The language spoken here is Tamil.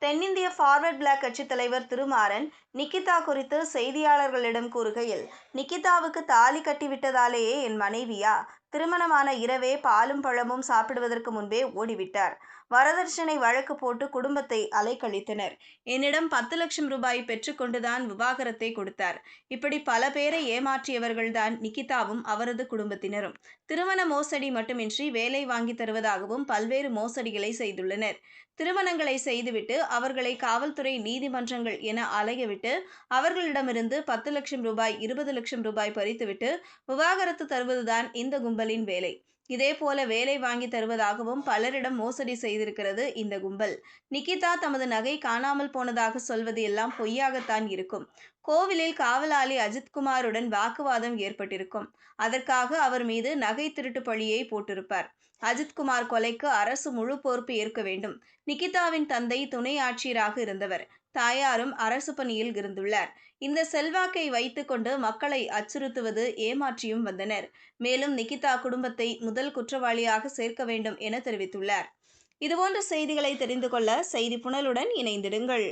தென்னிந்திய ஃபார்வர்ட் பிளாக் கட்சித் தலைவர் திருமாறன் நிகிதா குறித்து செய்தியாளர்களிடம் கூறுகையில், நிகிதாவுக்கு தாலி கட்டிவிட்டதாலேயே என் மனைவியா? திருமணமான இரவே பாலும் பழமும் சாப்பிடுவதற்கு முன்பே ஓடிவிட்டார். வரதட்சணை வழக்கு போட்டு குடும்பத்தை அலைக்கழித்தனர். என்னிடம் 10 லட்சம் ரூபாய் பெற்றுக்கொண்டுதான் விவாகரத்தை கொடுத்தார். இப்படி பல பேரை ஏமாற்றியவர்கள்தான் நிகிதாவும் அவரது குடும்பத்தினரும். திருமண மோசடி மட்டுமின்றி வேலை வாங்கி தருவதாகவும் பல்வேறு மோசடிகளை செய்துள்ளனர். திருமணங்களை செய்துவிட்டு அவர்களை காவல்துறை, நீதிமன்றங்கள் என அலையவிட்டு அவர்களிடமிருந்து 10 லட்சம் ரூபாய், 20 லட்சம் ரூபாய் பறித்துவிட்டு விவாகரத்து தருவதுதான் இந்த கும்பலின் வேலை. இதேபோல வேலை வாங்கி தருவதாகவும் பலரிடம் மோசடி செய்திருக்கிறது இந்த கும்பல். நிகிதா தமது நகை காணாமல் போனதாக சொல்வது எல்லாம் பொய்யாகத்தான் இருக்கும். கோவிலில் காவலாளி அஜித்குமாருடன் வாக்குவாதம் ஏற்பட்டிருக்கும். அதற்காக அவர் மீது நகை திருட்டு பழியை போட்டிருப்பார். அஜித்குமார் கொலைக்கு அரசு முழு பொறுப்பு ஏற்க வேண்டும். நிகிதாவின் தந்தை துணை ஆட்சியராக இருந்தவர். தாயாரும் அரசு பணியில் இருந்துள்ளார். இந்த செல்வாக்கை வைத்துக்கொண்டு மக்களை அச்சுறுத்துவது, ஏமாற்றியும் வந்தனர். மேலும் நிகிதா குடும்பத்தை முதல் குற்றவாளியாக சேர்க்க வேண்டும் என தெரிவித்துள்ளார். இதுபோன்ற செய்திகளை தெரிந்து கொள்ள செய்தி புனலுடன் இணைந்திடுங்கள்.